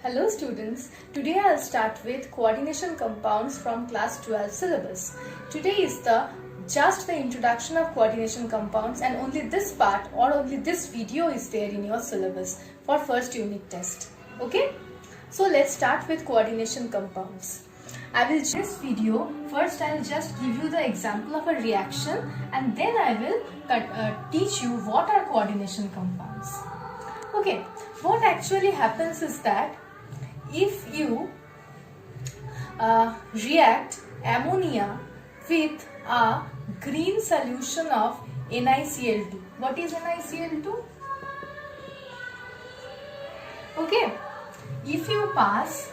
Hello students, today I'll start with coordination compounds from class 12 syllabus. Today is just the introduction of coordination compounds, and only this part or only this video is there in your syllabus for first unit test. Okay? So let's start with coordination compounds. I will this video, first I'll just give you the example of a reaction and then I will teach you what are coordination compounds. Okay, what actually happens is that if you react ammonia with a green solution of NiCl2. What is NiCl2? Okay, if you pass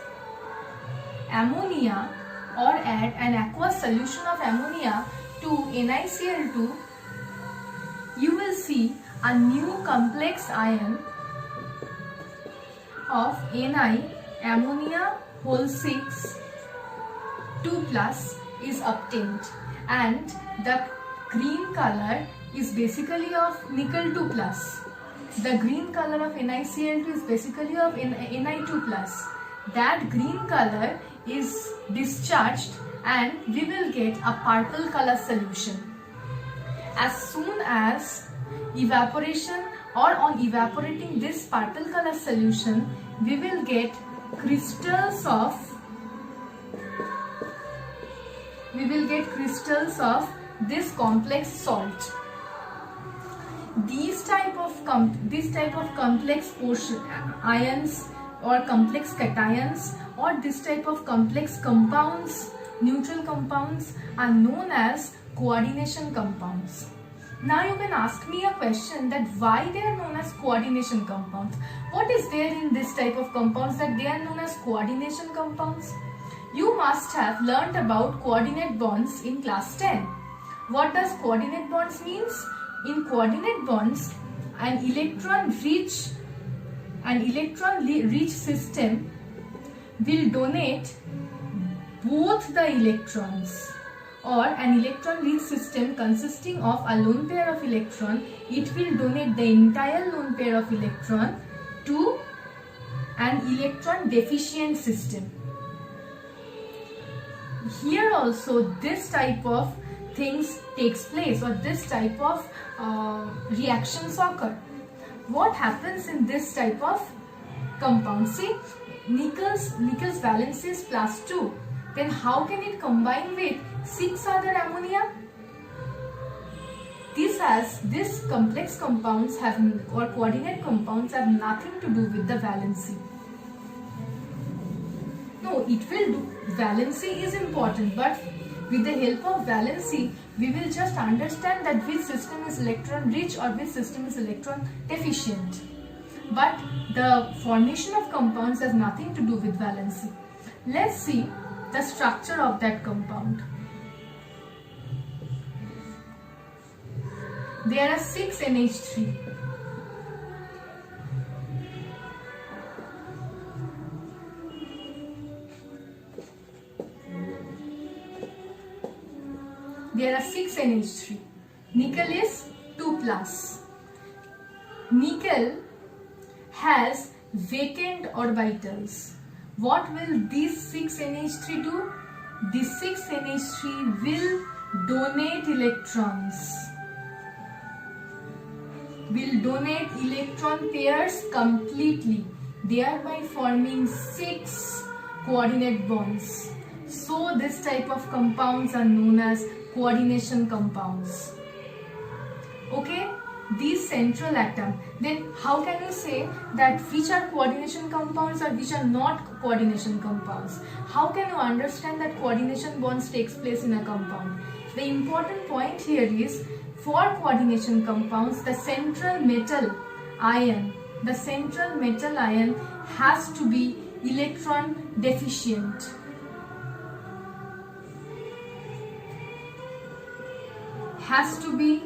ammonia or add an aqueous solution of ammonia to NiCl2, you will see a new complex ion of Ni ammonia whole 6 2 plus is obtained, and the green color is basically of nickel 2 plus. The green color of NiCl2 is basically of Ni2 plus. That green color is discharged and we will get a purple color solution. As soon as evaporation or on evaporating this purple color solution, we will get crystals of this complex salt. These type of complex portion ions or complex cations or this type of complex compounds, neutral compounds, are known as coordination compounds. Now you can ask me a question that why they are known as coordination compounds. What is there in this type of compounds that they are known as coordination compounds? You must have learnt about coordinate bonds in class 10. What does coordinate bonds means? In coordinate bonds, an electron-rich system will donate both the electrons, or an electron-rich system consisting of a lone pair of electron, it will donate the entire lone pair of electron to an electron deficient system. Here also this type of things takes place, or this type of reactions occur. What happens in this type of compound? See, nickel's valency is +2. Then how can it combine with 6 other ammonia? This complex compounds have, or coordinate compounds have nothing to do with the valency. No, it will do. Valency is important, but with the help of valency, we will just understand that which system is electron rich or which system is electron deficient. But the formation of compounds has nothing to do with valency. Let's see the structure of that compound. There are 6 NH3. There are 6 NH3. Nickel is 2 plus. Nickel has vacant orbitals. What will these 6 NH3 do? These 6 NH3 will donate electrons. Will donate electron pairs completely, thereby forming 6 coordinate bonds. So this type of compounds are known as coordination compounds. Okay, these central atom. Then how can you say that which are coordination compounds or which are not coordination compounds? How can you understand that coordination bonds takes place in a compound? The important point here is, for coordination compounds, the central metal ion has to be electron deficient. Has to be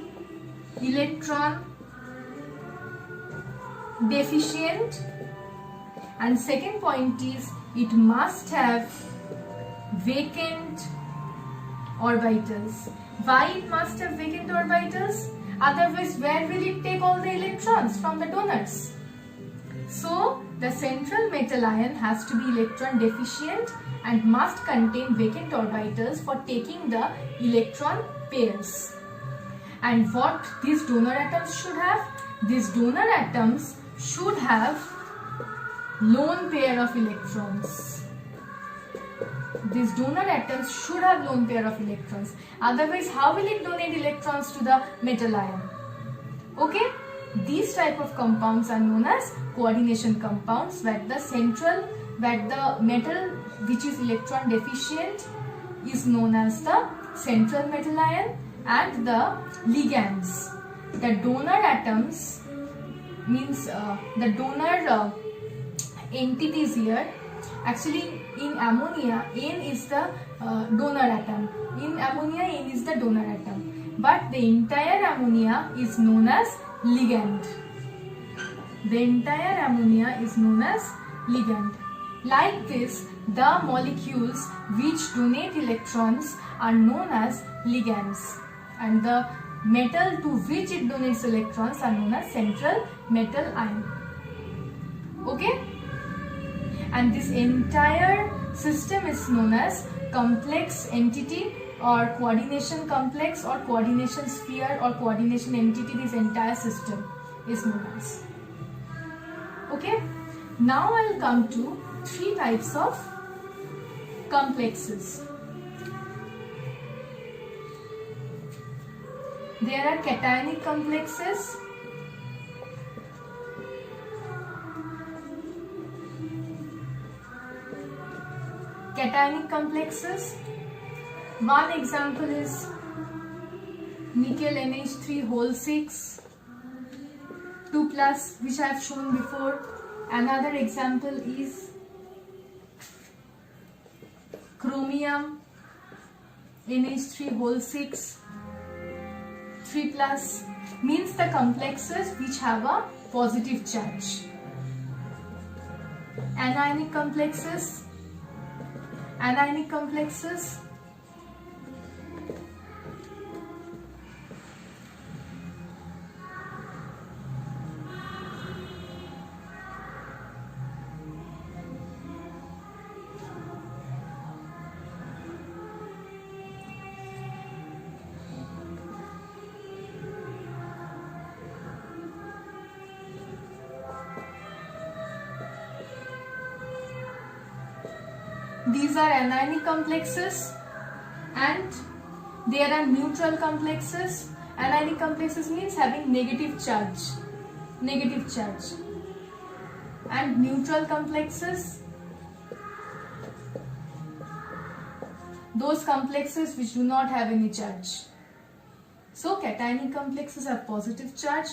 electron deficient, and second point is it must have vacant orbitals. Why it must have vacant orbitals? Otherwise, where will it take all the electrons from the donors? So the central metal ion has to be electron deficient and must contain vacant orbitals for taking the electron pairs. And what these donor atoms should have? These donor atoms should have lone pair of electrons. These donor atoms should have lone pair of electrons. Otherwise, how will it donate electrons to the metal ion? Okay? These type of compounds are known as coordination compounds, where the metal which is electron deficient is known as the central metal ion, and the ligands, the donor atoms, means the donor entities here. Actually, in ammonia, N is the donor atom. In ammonia, N is the donor atom. But the entire ammonia is known as ligand. The entire ammonia is known as ligand. Like this, the molecules which donate electrons are known as ligands, and the metal to which it donates electrons are known as central metal ion. Okay? And this entire system is known as complex entity or coordination complex or coordination sphere or coordination entity. This entire system is known as. Okay? Now I will come to three types of complexes. There are cationic complexes, one example is nickel NH3 2 plus, which I have shown before. Another example is chromium NH3 3 plus, means the complexes which have a positive charge. Anionic complexes, these are anionic complexes, and there are neutral complexes. Anionic complexes means having negative charge, and neutral complexes, those complexes which do not have any charge. So cationic complexes have positive charge,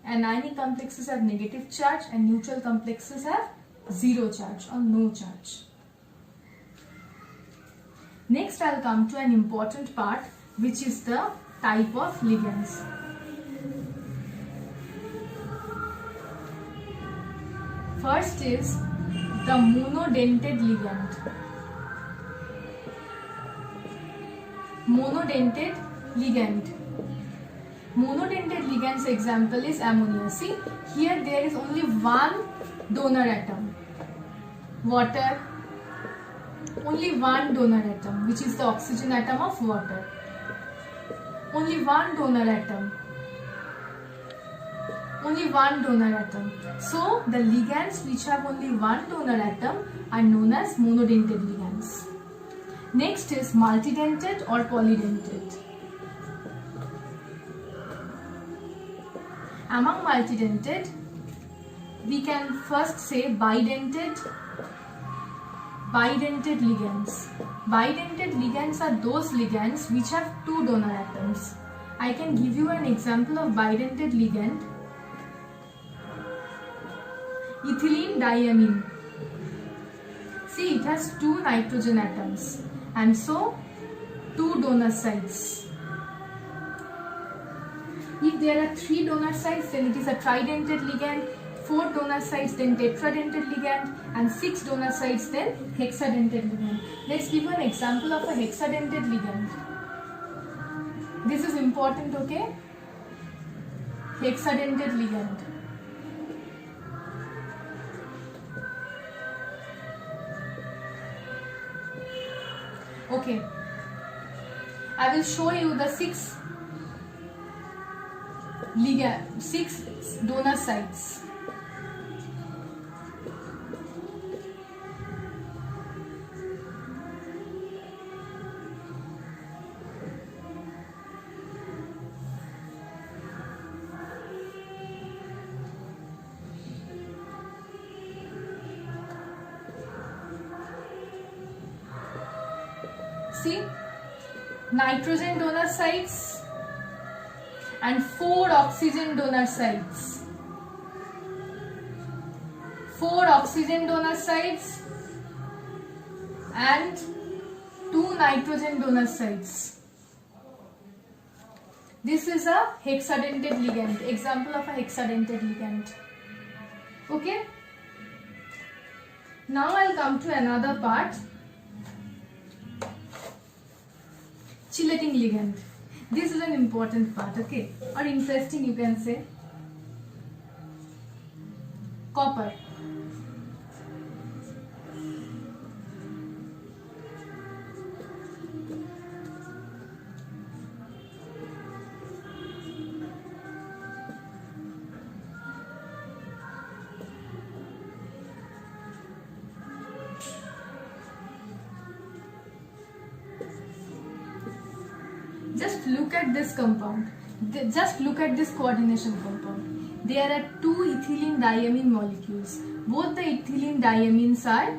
anionic complexes have negative charge, and neutral complexes have zero charge or no charge. Next, I will come to an important part, which is the type of ligands. First is the monodentate ligand. Monodentate ligand's example is ammonia. See, here there is only one donor atom. Water, only one donor atom, which is the oxygen atom of water. Only one donor atom. So the ligands which have only one donor atom are known as monodentate ligands. Next is multidentate or polydentate. Among multidentate, we can first say bidentate ligands. Bidentate ligands are those ligands which have two donor atoms. I can give you an example of bidentate ligand. Ethylene diamine. See, it has two nitrogen atoms and so two donor sites. If there are three donor sites, then it is a tridentate ligand. 4 donor sites, then tetradentate ligand, and 6 donor sites, then hexadentate ligand. Let's give an example of a hexadentate ligand. This is important, okay? Hexadentate ligand. Okay, I will show you the 6 donor sites. See, nitrogen donor sites and 4 oxygen donor sites. 4 oxygen donor sites and 2 nitrogen donor sites. This is a hexadentate ligand, example of a hexadentate ligand. Okay. Now I'll come to another part. Chelating ligand. This is an important part, okay, or interesting, you can say. Copper. Just look at this compound. Just look at this coordination compound. There are 2 ethylene diamine molecules. Both the ethylene diamines are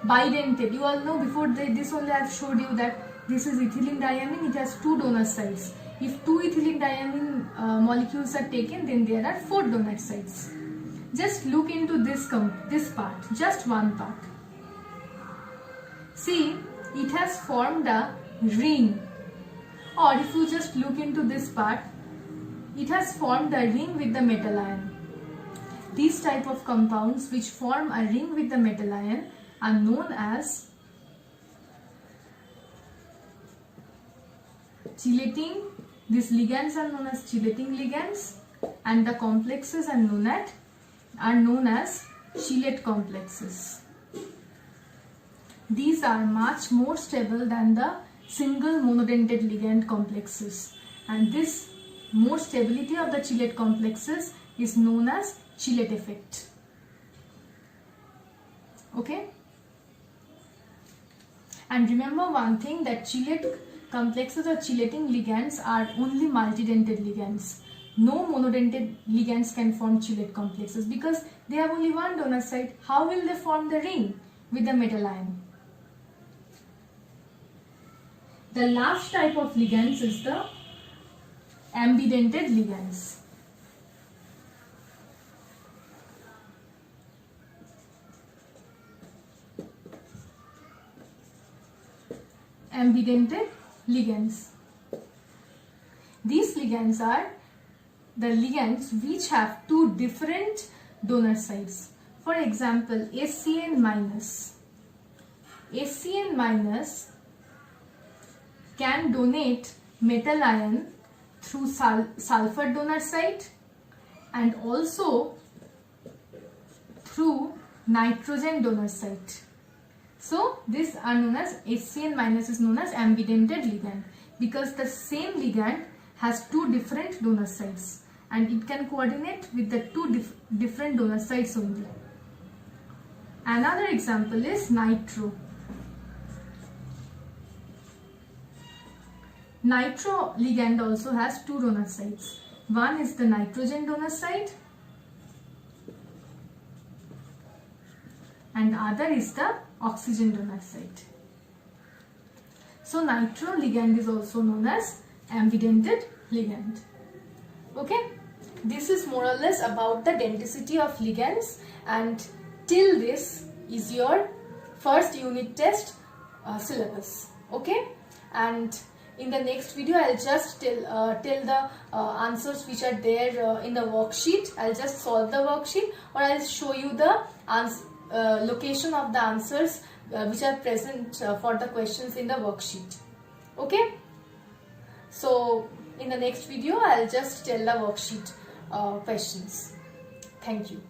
bidentate. You all know before this only I have showed you that this is ethylene diamine. It has 2 donor sites. If 2 ethylene diamine molecules are taken, then there are 4 donor sites. Just look into this part. Just one part. See, it has formed a ring, or if you just look into this part, it has formed a ring with the metal ion. These type of compounds which form a ring with the metal ion are known as chelating. These ligands are known as chelating ligands, and the complexes are known as chelate complexes. These are much more stable than the single monodentate ligand complexes, and this more stability of the chelate complexes is known as chelate effect. Okay, and remember one thing, that chelate complexes or chelating ligands are only multidentate ligands. No monodentate ligands can form chelate complexes because they have only one donor site. How will they form the ring with the metal ion? The last type of ligands is the ambidentate ligands. Ambidentate ligands. These ligands are the ligands which have 2 different donor sites. For example, SCN minus. SCN minus can donate metal ion through sulfur donor site and also through nitrogen donor site. So this are known as SCN minus is known as ambidentate ligand because the same ligand has 2 different donor sites and it can coordinate with the 2 different donor sites only. Another example is nitro. Nitro ligand also has 2 donor sites. One is the nitrogen donor site and other is the oxygen donor site. So nitro ligand is also known as ambidentate ligand. Okay, this is more or less about the denticity of ligands, and till this is your first unit test syllabus. Okay, and in the next video, I'll just tell the answers which are there in the worksheet. I'll just solve the worksheet, or I'll show you the location of the answers which are present for the questions in the worksheet. Okay. So in the next video, I'll just tell the worksheet questions. Thank you.